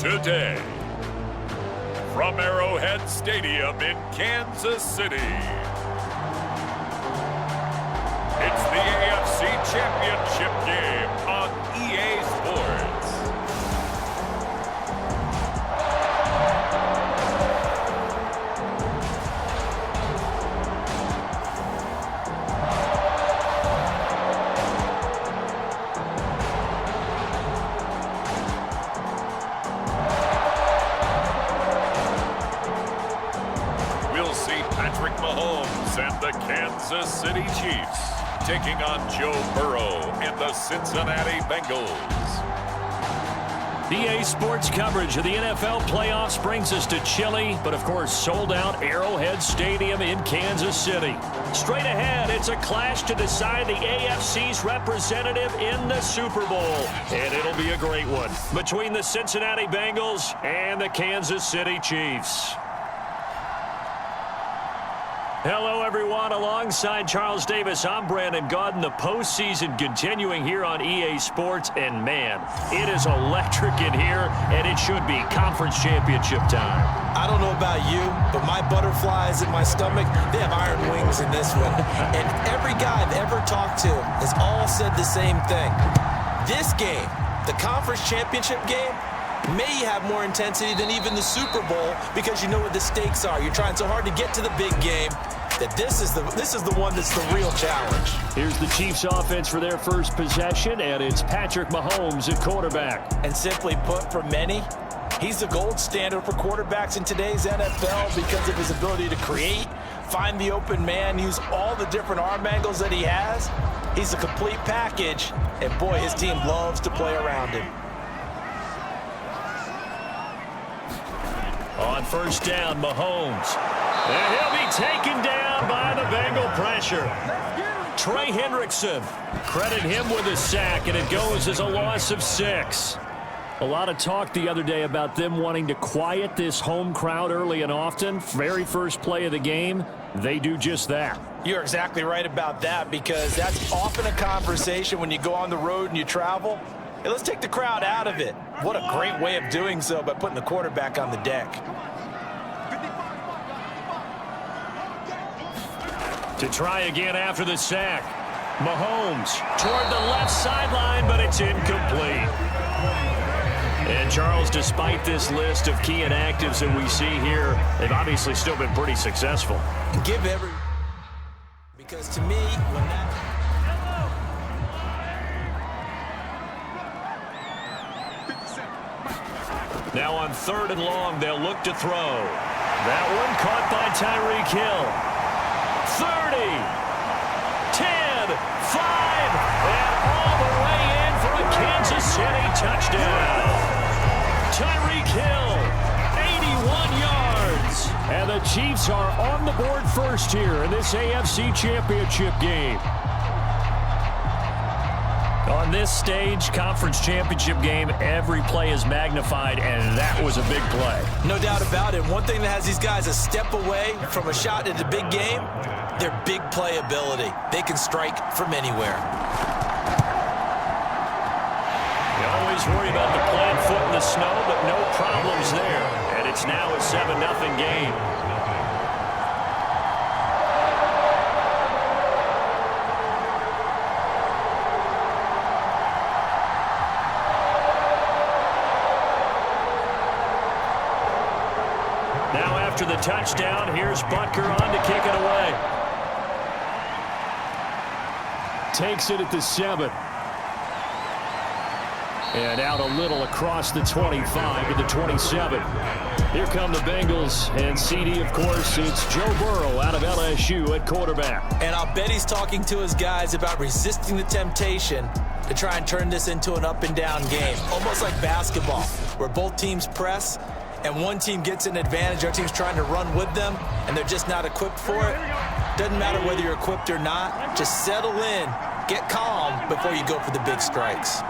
Today, from Arrowhead Stadium in Kansas City, it's the AFC Championship game on EA Sports. We'll see Patrick Mahomes and the Kansas City Chiefs taking on Joe Burrow and the Cincinnati Bengals. EA Sports coverage of the NFL playoffs brings us to chilly, but of course sold-out Arrowhead Stadium in Kansas City. Straight ahead, it's a clash to decide the AFC's representative in the Super Bowl. And it'll be a great one between the Cincinnati Bengals and the Kansas City Chiefs. Hello, everyone. Alongside Charles Davis, I'm Brandon Gaudin. The postseason continuing here on EA Sports. And, man, it is electric in here, and it should be conference championship time. I don't know about you, but my butterflies in my stomach, they have iron wings in this one. And every guy I've ever talked to has all said the same thing. This game, the conference championship game, may have more intensity than even the Super Bowl because you know what the stakes are. You're trying so hard to get to the big game that this is the one that's the real challenge. Here's the Chiefs offense for their first possession, and it's Patrick Mahomes at quarterback. And simply put, for many, he's the gold standard for quarterbacks in today's NFL because of his ability to create, find the open man, use all the different arm angles that he has. He's a complete package, and boy, his team loves to play around him. On first down, Mahomes. And he'll be taken down by the Bengal pressure. Trey Hendrickson. Credit him with a sack, and it goes as a loss of 6. A lot of talk the other day about them wanting to quiet this home crowd early and often. Very first play of the game, they do just that. You're exactly right about that because that's often a conversation when you go on the road and you travel. Hey, let's take the crowd out of it. What a great way of doing so by putting the quarterback on the deck. To try again after the sack. Mahomes toward the left sideline, but it's incomplete. And Charles, despite this list of key inactives that we see here, they've obviously still been pretty successful. Give every... Because to me, when that... Now on 3rd and long, they'll look to throw. That one caught by Tyreek Hill. 30, 10, 5, and all the way in for a Kansas City touchdown. Tyreek Hill, 81 yards. And the Chiefs are on the board first here in this AFC Championship game. On this stage, conference championship game, every play is magnified, and that was a big play. No doubt about it. One thing that has these guys a step away from a shot at the big game, their big play ability. They can strike from anywhere. You always worry about the plant foot in the snow, but no problems there. And it's now a 7-0 game. Now after the touchdown, here's Butker on to kick it away. Takes it at the 7. And out a little across the 25 to the 27. Here come the Bengals, and CD, of course, it's Joe Burrow out of LSU at quarterback. And I'll bet he's talking to his guys about resisting the temptation to try and turn this into an up-and-down game. Almost like basketball, where both teams press, and one team gets an advantage, our team's trying to run with them, and they're just not equipped for it. Doesn't matter whether you're equipped or not. Just settle in, get calm before you go for the big strikes.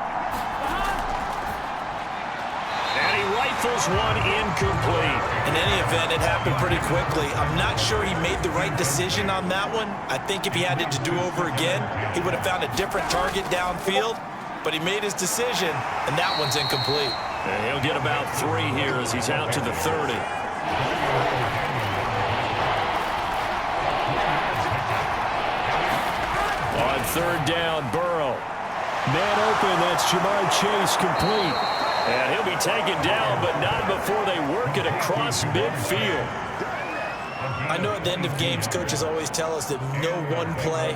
And he rifles one incomplete. In any event, it happened pretty quickly. I'm not sure he made the right decision on that one. I think if he had it to do over again, he would have found a different target downfield. But he made his decision, and that one's incomplete. And he'll get about 3 here as he's out to the 30. On 3rd down, Burrow. Man open, that's Jamar Chase complete. And he'll be taken down, but not before they work it across midfield. I know at the end of games, coaches always tell us that no one play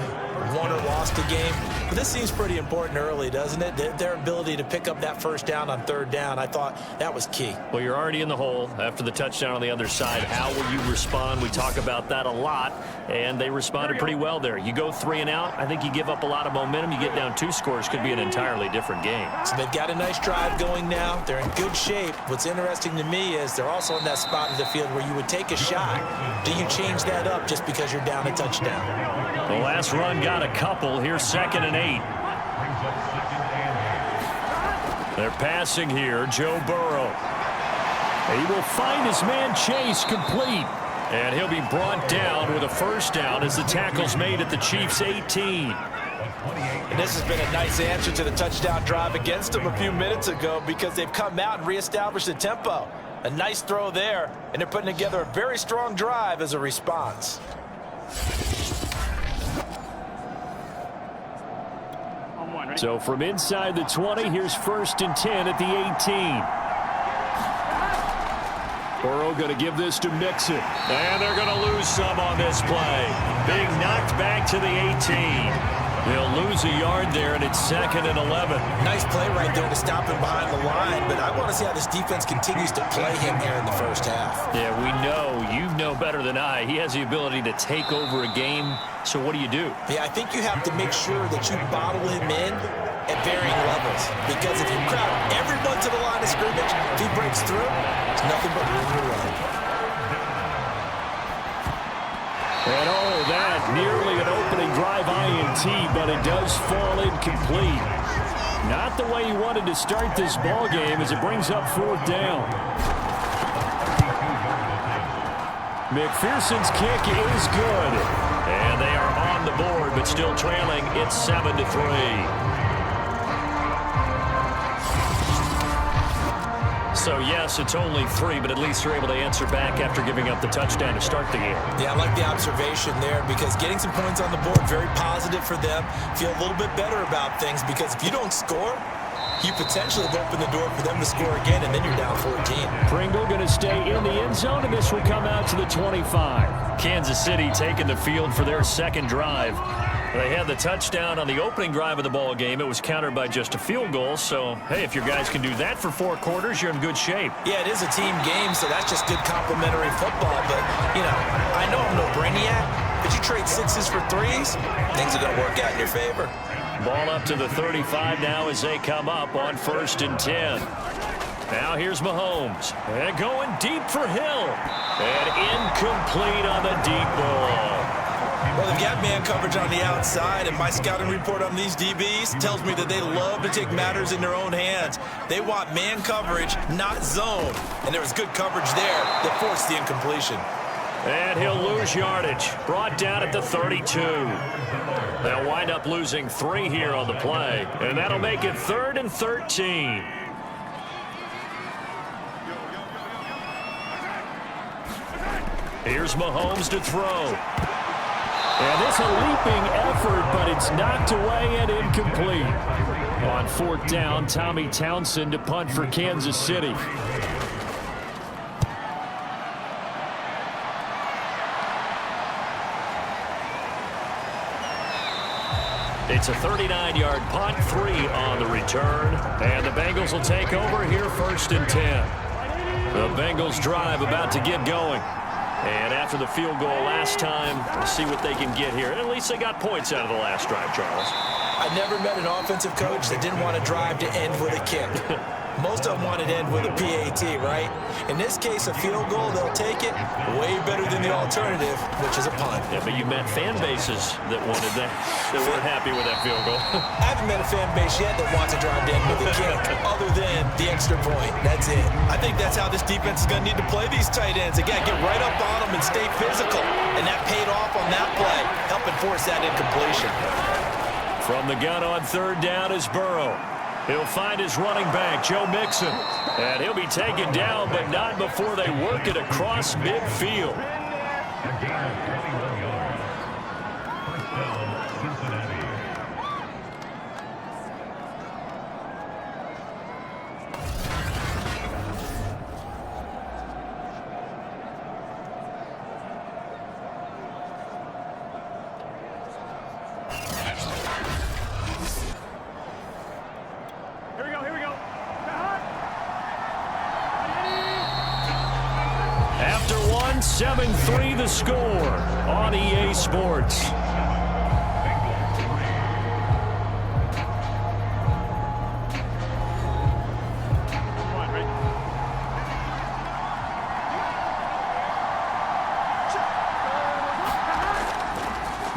won or lost a game. But this seems pretty important early, doesn't it? Their ability to pick up that 1st down on 3rd down, I thought that was key. Well, you're already in the hole after the touchdown on the other side. How will you respond? We talk about that a lot, and they responded pretty well there. You go 3 and out, I think you give up a lot of momentum. You get down 2 scores, could be an entirely different game. So they've got a nice drive going now. They're in good shape. What's interesting to me is they're also in that spot of the field where you would take a shot. Do you change that up just because you're down a touchdown? The last run got a couple. Here's 2nd and 8. They're passing here. Joe Burrow. He will find his man Chase complete. And he'll be brought down with a 1st down as the tackle's made at the Chiefs' 18. And this has been a nice answer to the touchdown drive against them a few minutes ago because they've come out and reestablished the tempo. A nice throw there, and they're putting together a very strong drive as a response. So from inside the 20, here's 1st and 10 at the 18. Burrow going to give this to Mixon. And they're going to lose some on this play. Being knocked back to the 18. They'll lose a yard there, and it's 2nd and 11. Nice play right there to stop him behind the line, but I want to see how this defense continues to play him here in the 1st half. Yeah, we know. You know better than I. He has the ability to take over a game, so what do you do? Yeah, I think you have to make sure that you bottle him in at varying levels, because if you crowd everyone to the line of scrimmage, if he breaks through, it's nothing but room to run. And that nearly an opening drive INT, but it does fall incomplete. Not the way he wanted to start this ball game as it brings up 4th down. McPherson's kick is good. And they are on the board, but still trailing. It's 7-3. So, yes, it's only 3, but at least you're able to answer back after giving up the touchdown to start the game. Yeah, I like the observation there because getting some points on the board, very positive for them. Feel a little bit better about things because if you don't score, you potentially have opened the door for them to score again, and then you're down 14. Pringle going to stay in the end zone, and this will come out to the 25. Kansas City taking the field for their 2nd drive. They had the touchdown on the opening drive of the ball game. It was countered by just a field goal. So, hey, if your guys can do that for 4 quarters, you're in good shape. Yeah, it is a team game, so that's just good complimentary football. But, you know, I know I'm no brainiac, but you trade 6s for 3s, things are going to work out in your favor. Ball up to the 35 now as they come up on 1st and 10. Now here's Mahomes. And going deep for Hill. And incomplete on the deep ball. Well, they've got man coverage on the outside, and my scouting report on these DBs tells me that they love to take matters in their own hands. They want man coverage, not zone. And there was good coverage there that forced the incompletion. And he'll lose yardage. Brought down at the 32. They'll wind up losing 3 here on the play. And that'll make it 3rd and 13. Here's Mahomes to throw. And it's a leaping effort, but it's knocked away and incomplete. On 4th down, Tommy Townsend to punt for Kansas City. It's a 39-yard punt, 3 on the return. And the Bengals will take over here 1st and 10. The Bengals drive about to get going. And after the field goal last time, we'll see what they can get here. At least they got points out of the last drive, Charles. I never met an offensive coach that didn't want to drive to end with a kick. Most of them want it to end with a PAT, right? In this case, a field goal, they'll take it way better than the alternative, which is a punt. Yeah, but you met fan bases that wanted that, that weren't happy with that field goal. I haven't met a fan base yet that wants to drive to end with a kick, other than the extra point. That's it. I think that's how this defense is going to need to play these tight ends. Again, get right up on them and stay physical. And that paid off on that play, helping force that incompletion. From the gun on 3rd down is Burrow. He'll find his running back, Joe Mixon. And he'll be taken down, but not before they work it across midfield. After 7-3 the score on EA Sports.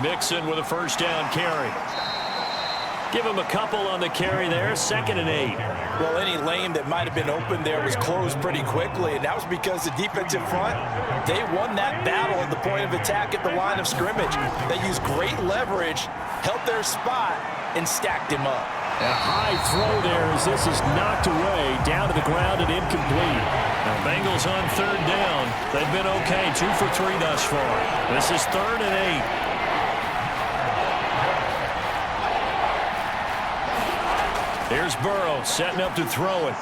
Mixon with a first down carry. Give him a couple on the carry there, 2nd and 8. Well, any lane that might have been open there was closed pretty quickly, and that was because the defensive front, they won that battle at the point of attack at the line of scrimmage. They used great leverage, held their spot, and stacked him up. A high throw there as this is knocked away, down to the ground and incomplete. Now, Bengals on 3rd down. They've been okay, 2 for 3 thus far. This is 3rd and 8. Here's Burrow setting up to throw it.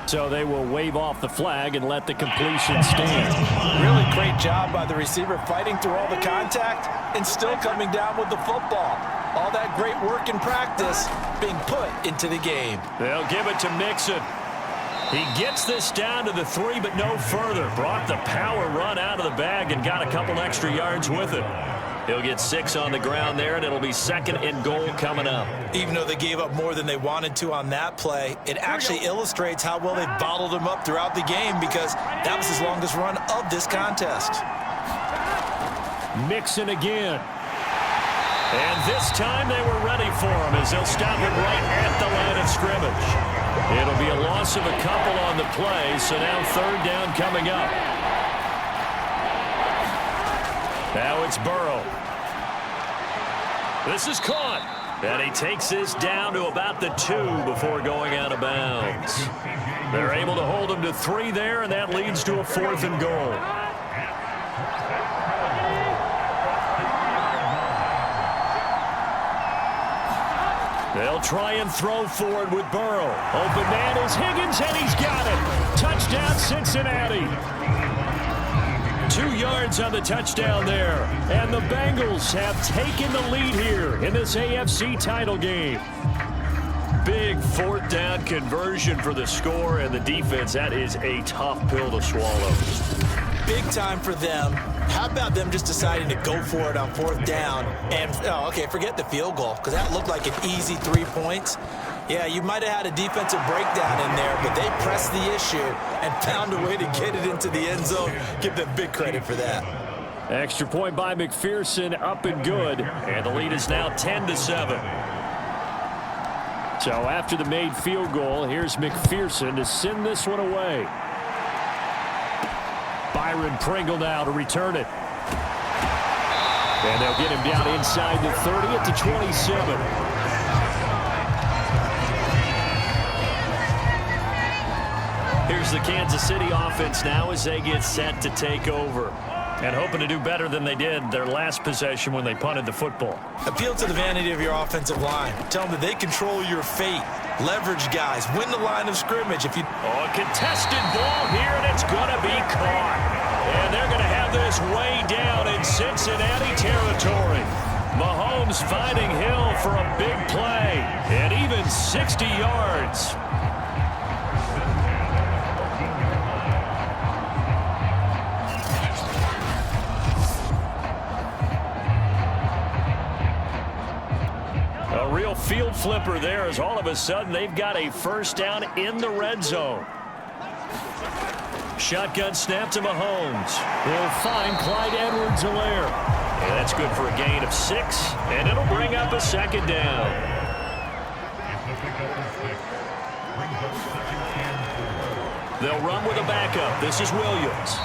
So they will wave off the flag and let the completion stand. Really great job by the receiver fighting through all the contact and still coming down with the football. All that great work in practice being put into the game. They'll give it to Mixon. He gets this down to the 3, but no further. Brought the power run out of the bag and got a couple extra yards with it. He'll get 6 on the ground there, and it'll be 2nd and goal coming up. Even though they gave up more than they wanted to on that play, it actually illustrates how well they bottled him up throughout the game because that was his longest run of this contest. Mixon again. And this time they were ready for him as they'll stop it right at the line of scrimmage. It'll be a loss of a couple on the play, so now 3rd down coming up. Now it's Burrow. This is caught. And he takes this down to about the 2 before going out of bounds. They're able to hold him to 3 there, and that leads to a 4th and goal. They'll try and throw forward with Burrow. Open man is Higgins, and he's got it. Touchdown, Cincinnati. 2 yards on the touchdown there. And the Bengals have taken the lead here in this AFC title game. Big 4th down conversion for the score, and the defense, that is a tough pill to swallow. Big time for them. How about them just deciding to go for it on 4th down? And, forget the field goal, because that looked like an easy 3 points. Yeah, you might have had a defensive breakdown in there, but they pressed the issue and found a way to get it into the end zone. Give them big credit for that. Extra point by McPherson, up and good. And the lead is now 10-7. So after the made field goal, here's McPherson to send this one away. Byron Pringle now to return it. And they'll get him down inside the 30 at the 27. Here's the Kansas City offense now as they get set to take over. And hoping to do better than they did their last possession when they punted the football. Appeal to the vanity of your offensive line. Tell them that they control your fate. Leverage guys. Win the line of scrimmage. If you a contested ball here, and it's going to be caught. And they're going to have this way down in Cincinnati territory. Mahomes finding Hill for a big play. And even 60 yards. A real field flipper there as all of a sudden they've got a first down in the red zone. Shotgun snap to Mahomes. He'll find Clyde Edwards-Helaire. And that's good for a gain of 6, and it'll bring up a 2nd down. They'll run with a backup. This is Williams.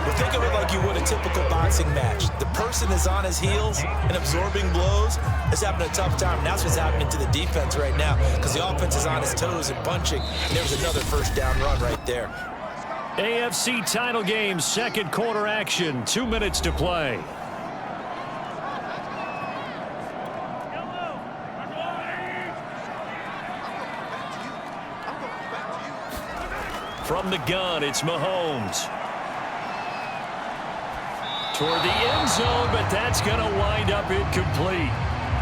Well, think of it like you would a typical boxing match. The person is on his heels and absorbing blows is having a tough time. And that's what's happening to the defense right now because the offense is on his toes and punching. And there was another first down run right there. AFC title game, second quarter action. 2 minutes to play. From the gun, it's Mahomes. Toward the end zone, but that's going to wind up incomplete.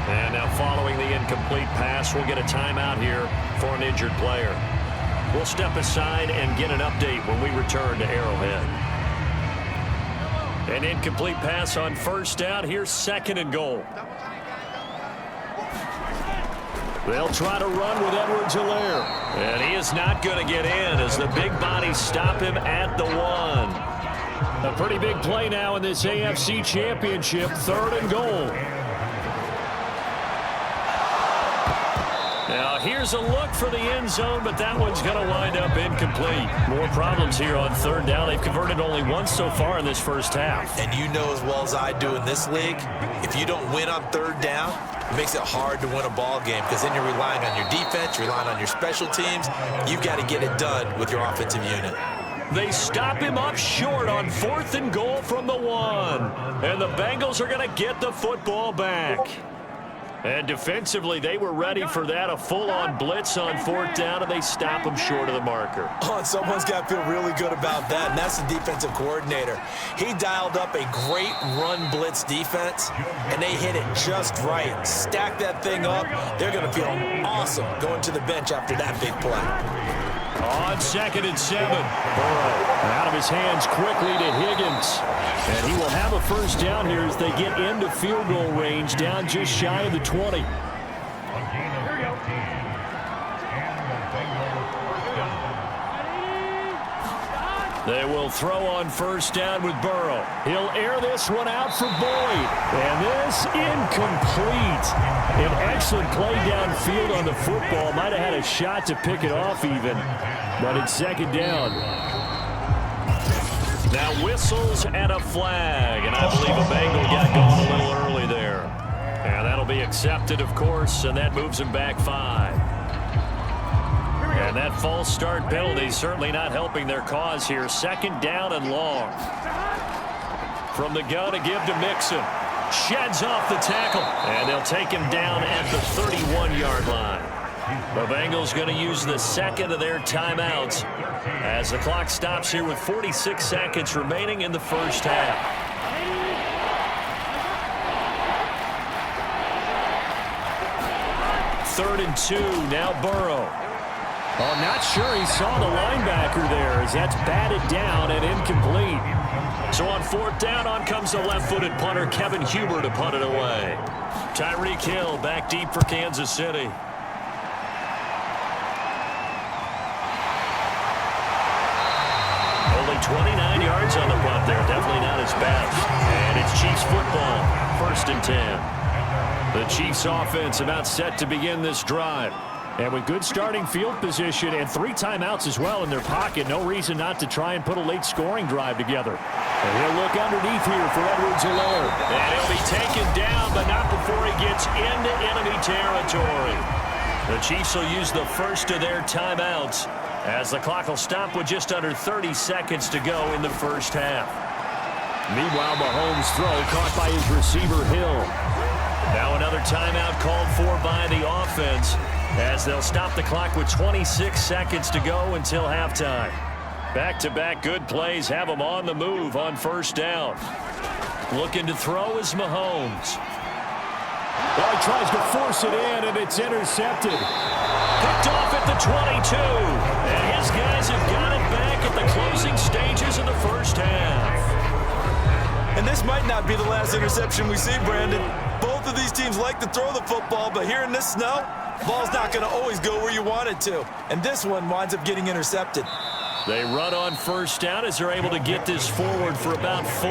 And now following the incomplete pass, we'll get a timeout here for an injured player. We'll step aside and get an update when we return to Arrowhead. An incomplete pass on first down. Here's second and goal. They'll try to run with Edwards-Helaire. And he is not going to get in as the big bodies stop him at the 1. A pretty big play now in this AFC Championship. Third and goal. Now here's a look for the end zone, but that one's going to wind up incomplete. More problems here on third down. They've converted only once so far in this first half. And you know as well as I do in this league, if you don't win on third down, it makes it hard to win a ball game because then you're relying on your defense, you're relying on your special teams. You've got to get it done with your offensive unit. They stop him up short on fourth and goal from the 1. And the Bengals are going to get the football back. And defensively, they were ready for that, a full-on blitz on fourth down, and they stop him short of the marker. Oh, and someone's got to feel really good about that, and that's the defensive coordinator. He dialed up a great run blitz defense, and they hit it just right. Stack that thing up. They're going to feel awesome going to the bench after that big play. On second and 7, Burrow out of his hands quickly to Higgins. And he will have a first down here as they get into field goal range, down just shy of the 20. They will throw on first down with Burrow. He'll air this one out for Boyd. And this incomplete. An excellent play downfield on the football. Might have had a shot to pick it off even. But it's second down. Now whistles and a flag. And I believe a Bengal got going a little early there. And that'll be accepted, of course. And that moves him back 5. And that false start penalty certainly not helping their cause here. Second down and long. From the gun to give to Mixon. Sheds off the tackle. And they'll take him down at the 31-yard line. The Bengals going to use the second of their timeouts as the clock stops here with 46 seconds remaining in the first half. Third and 2. Now Burrow. Oh, not sure he saw the linebacker there as that's batted down and incomplete. So on fourth down, on comes the left-footed punter, Kevin Huber, to punt it away. Tyreek Hill back deep for Kansas City. Only 29 yards on the punt there. Definitely not his best. And it's Chiefs football, first and 10. The Chiefs offense about set to begin this drive. And with good starting field position and 3 timeouts as well in their pocket, no reason not to try and put a late scoring drive together. And he'll look underneath here for Edwards-Helaire. And he'll be taken down, but not before he gets into enemy territory. The Chiefs will use the first of their timeouts as the clock will stop with just under 30 seconds to go in the first half. Meanwhile, Mahomes' throw caught by his receiver, Hill. Now another timeout called for by the offense, as they'll stop the clock with 26 seconds to go until halftime. Back-to-back good plays have them on the move on first down. Looking to throw is Mahomes. Well, he tries to force it in, and it's intercepted. Picked off at the 22. And his guys have got it back at the closing stages of the first half. And this might not be the last interception we see, Brandon. Both of these teams like to throw the football, but here in this snow, ball's not going to always go where you want it to. And this one winds up getting intercepted. They run on first down as they're able to get this forward for about 4.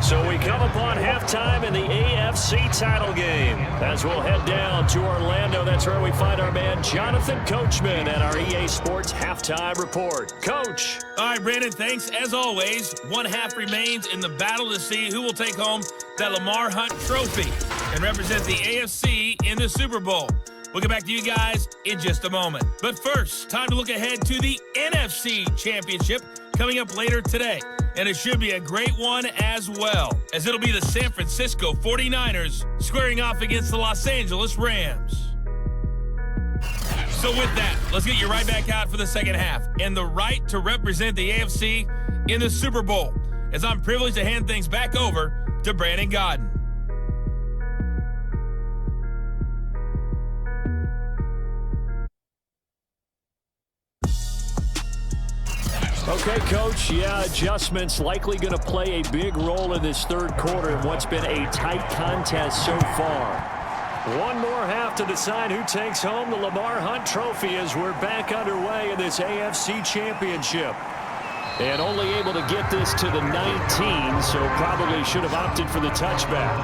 So we come upon halftime in the AFC AFC title game. As we'll head down to Orlando, that's where we find our man Jonathan Coachman and our EA Sports Halftime Report. Coach. All right, Brandon, thanks. As always, one half remains in the battle to see who will take home that Lamar Hunt trophy and represent the AFC in the Super Bowl. We'll get back to you guys in just a moment. But first, time to look ahead to the NFC Championship coming up later today. And it should be a great one as well, as it'll be the San Francisco 49ers squaring off against the Los Angeles Rams. So with that, let's get you right back out for the second half and the right to represent the AFC in the Super Bowl, as I'm privileged to hand things back over to Brandon Godden. Okay, Coach, adjustments likely going to play a big role in this third quarter in what's been a tight contest so far. One more half to decide who takes home the Lamar Hunt trophy as we're back underway in this AFC Championship. And only able to get this to the 19, so probably should have opted for the touchback.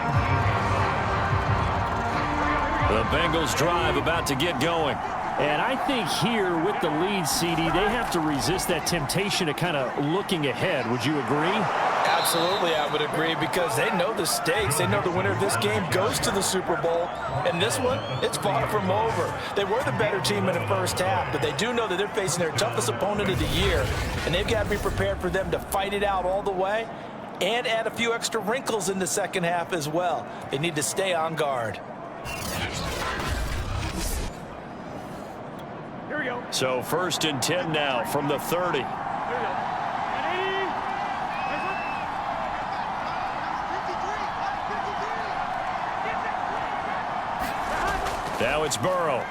The Bengals drive about to get going. And I think here with the lead, CD, they have to resist that temptation of kind of looking ahead. Would you agree? Absolutely, I would agree, because they know the stakes. They know the winner of this game goes to the Super Bowl. And this one, it's far from over. They were the better team in the first half, but they do know that they're facing their toughest opponent of the year. And they've got to be prepared for them to fight it out all the way and add a few extra wrinkles in the second half as well. They need to stay on guard. So 1st and 10 now from the 30. Now it's Burrow.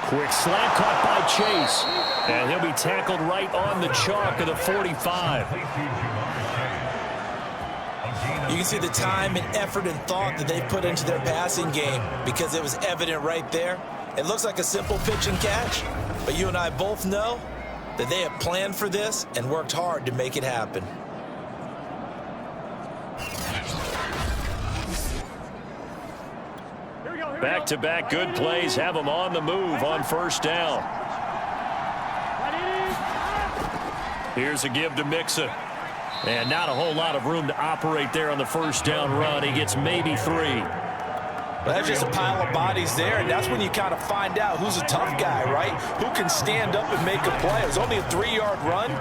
Quick slant caught by Chase. And he'll be tackled right on the chalk of the 45. You can see the time and effort and thought that they put into their passing game, because it was evident right there. It looks like a simple pitch and catch, but you and I both know that they have planned for this and worked hard to make it happen. Back-to-back good plays have them on the move on first down. Here's a give to Mixon. And not a whole lot of room to operate there on the first down run. He gets maybe 3. Well, that's just a pile of bodies there, and that's when you kind of find out who's a tough guy, right? Who can stand up and make a play. It was only a 3-yard run,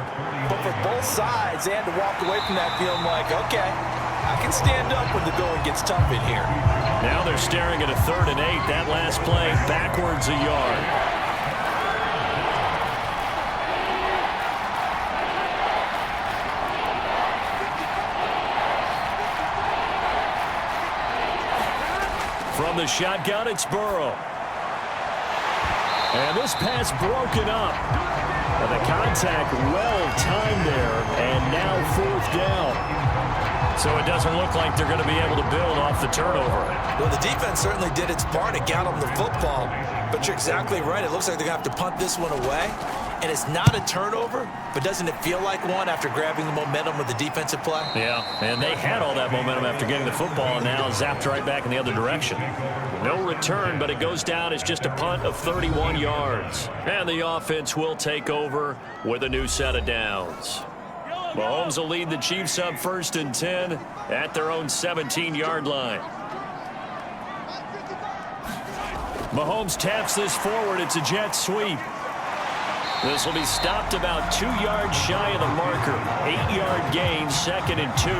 but for both sides, they had to walk away from that feeling like, okay, I can stand up when the going gets tough in here. Now they're staring at a 3rd and 8. That last play backwards a yard. From the shotgun, it's Burrow. And this pass broken up. And the contact well-timed there, and now 4th down. So it doesn't look like they're going to be able to build off the turnover. Well, the defense certainly did its part. It got them the football. But you're exactly right. It looks like they're going to have to punt this one away. And it's not a turnover, but doesn't it feel like one after grabbing the momentum with the defensive play? Yeah, and they had all that momentum after getting the football, and now zapped right back in the other direction. No return, but it goes down as just a punt of 31 yards. And the offense will take over with a new set of downs. Mahomes will lead the Chiefs up 1st and 10 at their own 17-yard line. Mahomes taps this forward. It's a jet sweep. This will be stopped about 2 yards shy of the marker. 8-yard gain, 2nd and 2.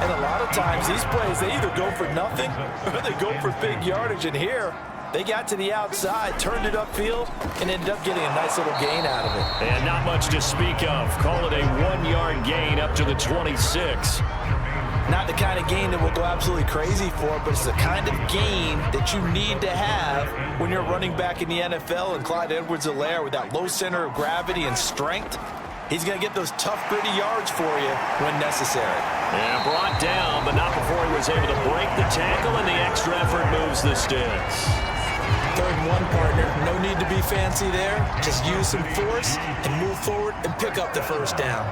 And a lot of times these plays, they either go for nothing or they go for big yardage. And here, they got to the outside, turned it upfield, and ended up getting a nice little gain out of it. And not much to speak of. Call it a 1-yard gain up to the 26. Not the kind of gain that we'll go absolutely crazy for, but it's the kind of gain that you need to have when you're running back in the NFL. And Clyde Edwards-Helaire, with that low center of gravity and strength, he's going to get those tough, gritty yards for you when necessary. Yeah, brought down, but not before he was able to break the tackle, and the extra effort moves the sticks. 3rd and 1, partner. No need to be fancy there. Just use some force and move forward and pick up the first down.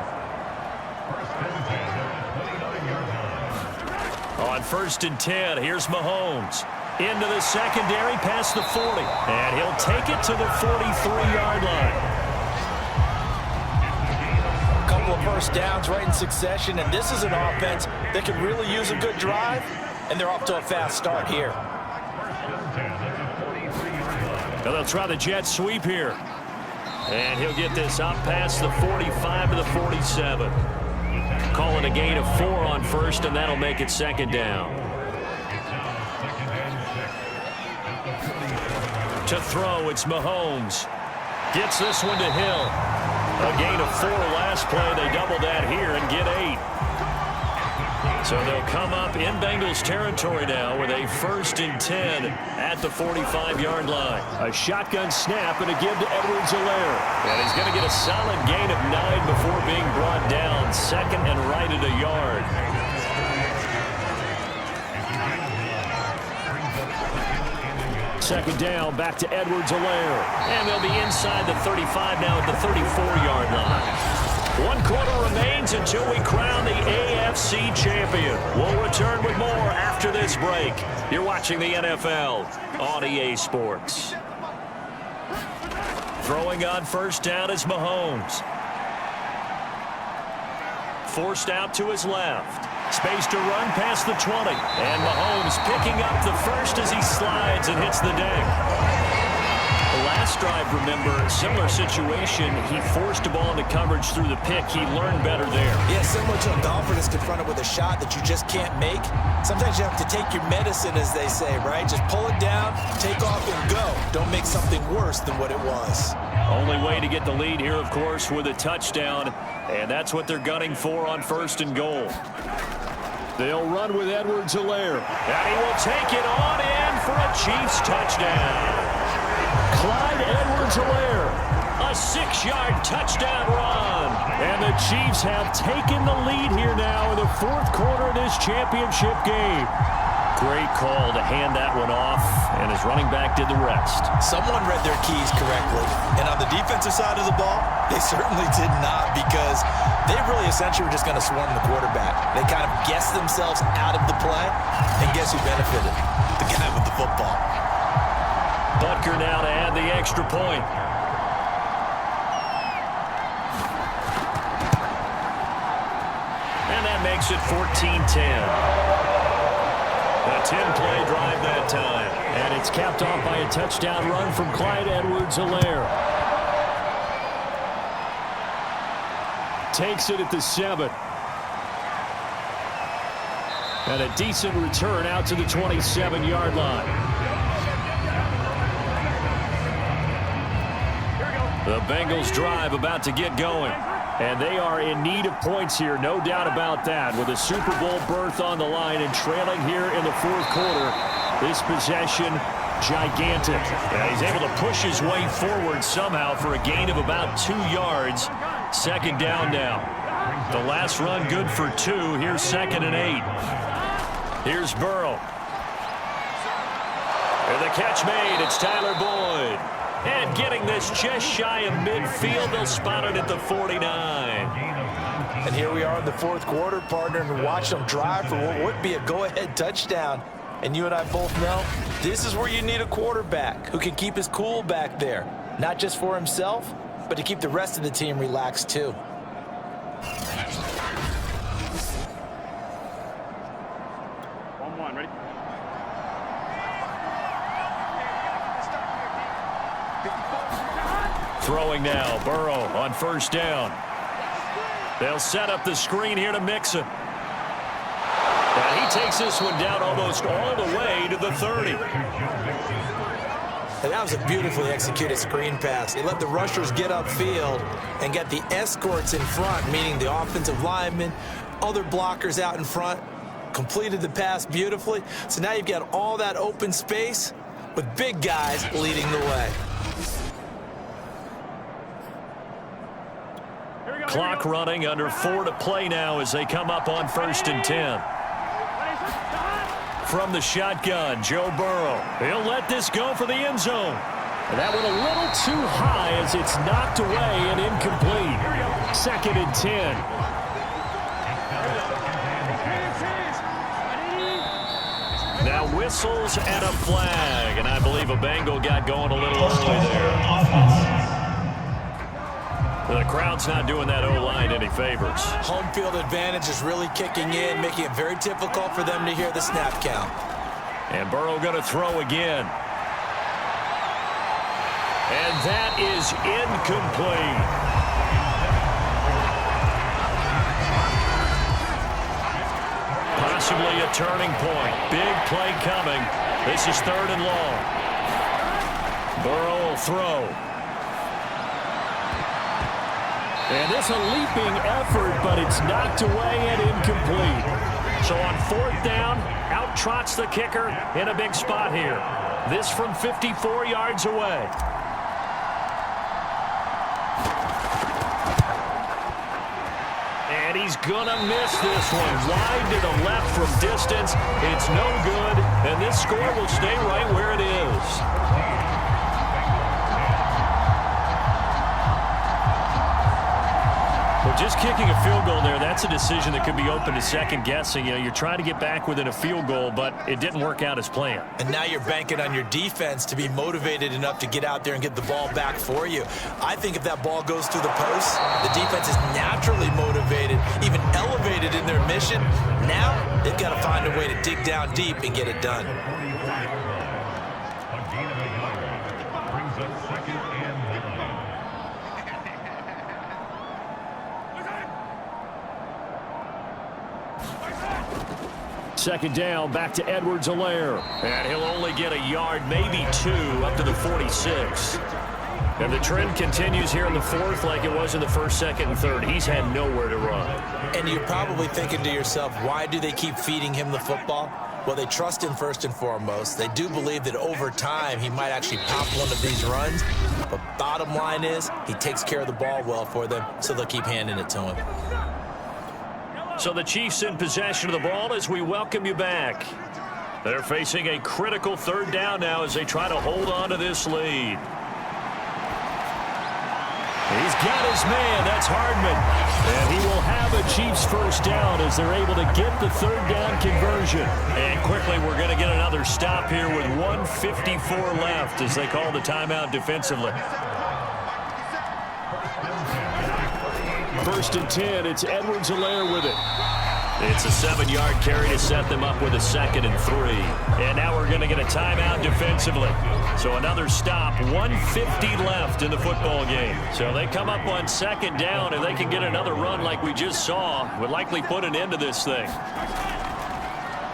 On 1st and 10, here's Mahomes. Into the secondary, past the 40. And he'll take it to the 43-yard line. A couple of first downs right in succession, and this is an offense that can really use a good drive, and they're off to a fast start here. Now they'll try the jet sweep here. And he'll get this up past the 45 to the 47. Calling a gain of 4 on 1st, and that'll make it 2nd down. To throw, it's Mahomes. Gets this one to Hill. A gain of 4 last play. They double that here and get 8. So they'll come up in Bengals territory now with a 1st and 10 at the 45-yard line. A shotgun snap and a give to Edwards-Helaire. And he's going to get a solid gain of 9 before being brought down. 2nd and right at a yard. Second down, back to Edwards-Helaire. And they'll be inside the 35 now at the 34-yard line. 1 quarter remains until we crown the AFC champion. We'll return with more after this break. You're watching the NFL on EA Sports. Throwing on 1st down is Mahomes. Forced out to his left. Space to run past the 20. And Mahomes picking up the first as he slides and hits the deck. The last drive, remember, similar situation. He forced a ball into coverage through the pick. He learned better there. Yeah, similar to a golfer that's confronted with a shot that you just can't make. Sometimes you have to take your medicine, as they say, right? Just pull it down, take off, and go. Don't make something worse than what it was. Only way to get the lead here, of course, with a touchdown. And that's what they're gunning for on 1st and goal. They'll run with Edwards-Helaire. And he will take it on in for a Chiefs touchdown. Clyde Edwards-Helaire, a 6-yard touchdown run. And the Chiefs have taken the lead here now in the 4th quarter of this championship game. Great call to hand that one off, and his running back did the rest. Someone read their keys correctly. And on the defensive side of the ball, they certainly did not, because they really essentially were just going to swarm the quarterback. They kind of guessed themselves out of the play, and guess who benefited? The guy with the football. Butker now to add the extra point. And that makes it 14-10. A 10-play drive that time. And it's capped off by a touchdown run from Clyde Edwards-Helaire. Takes it at the 7. And a decent return out to the 27-yard line. The Bengals drive about to get going. And they are in need of points here, no doubt about that. With a Super Bowl berth on the line and trailing here in the 4th quarter. This possession, gigantic. And he's able to push his way forward somehow for a gain of about 2 yards. 2nd down now. The last run good for 2. Here's 2nd and 8. Here's Burrow. And the catch made. It's Tyler Boyd. And getting this just shy of midfield, they'll spot it at the 49. And here we are in the 4th quarter, partner, and watch them drive for what would be a go-ahead touchdown. And you and I both know this is where you need a quarterback who can keep his cool back there. Not just for himself, but to keep the rest of the team relaxed too. Ready? Throwing now, Burrow on 1st down. They'll set up the screen here to Mixon. And he takes this one down almost all the way to the 30. And that was a beautifully executed screen pass. They let the rushers get upfield and get the escorts in front, meaning the offensive linemen, other blockers out in front, completed the pass beautifully. So now you've got all that open space with big guys leading the way. Clock running, under 4 to play now as they come up on 1st and 10. From the shotgun, Joe Burrow. He'll let this go for the end zone. And that went a little too high as it's knocked away and incomplete. 2nd and 10. Now whistles and a flag, and I believe a Bengal got going a little early there. The crowd's not doing that O-line any favors. Home field advantage is really kicking in, making it very difficult for them to hear the snap count. And Burrow going to throw again. And that is incomplete. Possibly a turning point. Big play coming. This is 3rd and long. Burrow will throw. And this a leaping effort, but it's knocked away and incomplete. So on 4th down, out trots the kicker in a big spot here. This from 54 yards away. And he's going to miss this one. Wide to the left from distance. It's no good, and this score will stay right where it is. Well, just kicking a field goal there, that's a decision that could be open to second guessing. You know, you're trying to get back within a field goal, but it didn't work out as planned. And now you're banking on your defense to be motivated enough to get out there and get the ball back for you. I think if that ball goes through the post, the defense is naturally motivated, even elevated in their mission. Now they've got to find a way to dig down deep and get it done. Second down, back to Edwards-Helaire. And he'll only get a yard, maybe 2, up to the 46. And the trend continues here in the 4th like it was in the 1st, 2nd, and 3rd. He's had nowhere to run. And you're probably thinking to yourself, why do they keep feeding him the football? Well, they trust him first and foremost. They do believe that over time he might actually pop one of these runs. But bottom line is he takes care of the ball well for them, so they'll keep handing it to him. So the Chiefs in possession of the ball as we welcome you back. They're facing a critical 3rd down now as they try to hold on to this lead. He's got his man. That's Hardman. And he will have a Chiefs 1st down as they're able to get the 3rd down conversion. And quickly we're going to get another stop here with 1:54 left as they call the timeout defensively. 1st and 10, it's Edwards-Helaire with it. It's a 7-yard carry to set them up with a 2nd and 3. And now we're going to get a timeout defensively. So another stop, 1:50 left in the football game. So they come up on 2nd down, and they can get another run like we just saw. Would likely put an end to this thing.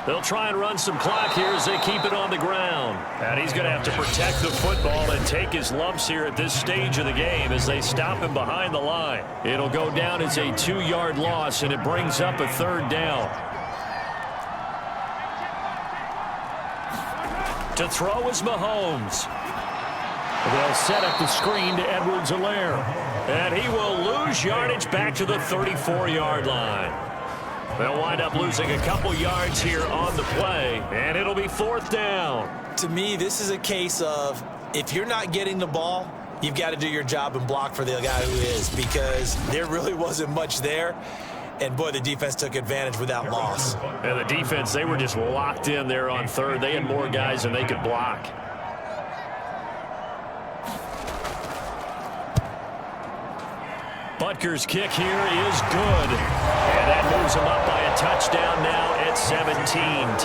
They'll try and run some clock here as they keep it on the ground. And he's going to have to protect the football and take his lumps here at this stage of the game as they stop him behind the line. It'll go down as a 2-yard loss, and it brings up a 3rd down. To throw is Mahomes. They'll set up the screen to Edwards-Helaire. And he will lose yardage back to the 34-yard line. They'll wind up losing a couple yards here on the play, and it'll be 4th down. To me, this is a case of if you're not getting the ball, you've got to do your job and block for the guy who is, because there really wasn't much there. And, boy, the defense took advantage with that loss. And the defense, they were just locked in there on 3rd. They had more guys than they could block. Butker's kick here is good. And that moves him up by a touchdown now at 17-10.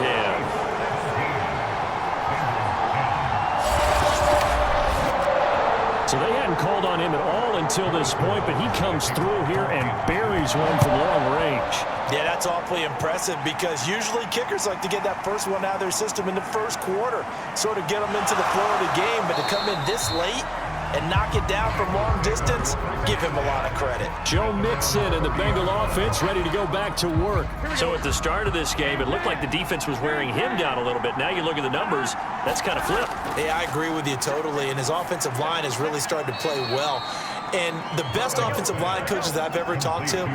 So they hadn't called on him at all until this point, but he comes through here and buries one from long range. Yeah, that's awfully impressive because usually kickers like to get that first one out of their system in the 1st quarter, sort of get them into the flow of the game, but to come in this late and knock it down from long distance, give him a lot of credit. Joe Mixon and the Bengal offense ready to go back to work. So at the start of this game, it looked like the defense was wearing him down a little bit. Now you look at the numbers, that's kind of flipped. Yeah, I agree with you totally, and his offensive line has really started to play well. And the best offensive line coaches that I've ever talked to,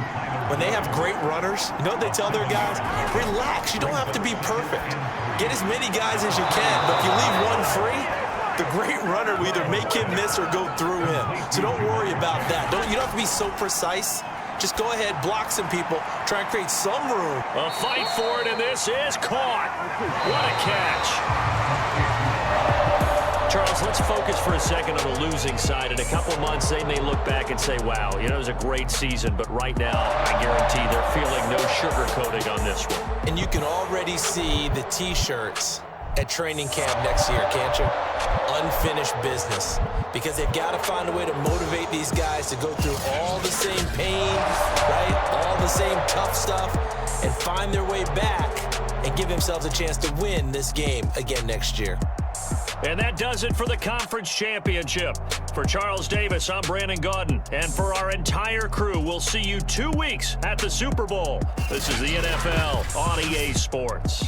when they have great runners, you know what they tell their guys? Relax, you don't have to be perfect. Get as many guys as you can, but if you leave one free, the great runner will either make him miss or go through him. So don't worry about that. You don't have to be so precise. Just go ahead, block some people, try and create some room. A fight for it, and this is caught. What a catch. Charles, let's focus for a second on the losing side. In a couple months, they may look back and say, wow, it was a great season. But right now, I guarantee they're feeling no sugarcoating on this one. And you can already see the T-shirts at training camp next year, can't you? Unfinished business. Because they've got to find a way to motivate these guys to go through all the same pain, right? All the same tough stuff, and find their way back and give themselves a chance to win this game again next year. And that does it for the conference championship. For Charles Davis, I'm Brandon Gaudin. And for our entire crew, we'll see you 2 weeks at the Super Bowl. This is the NFL on EA Sports.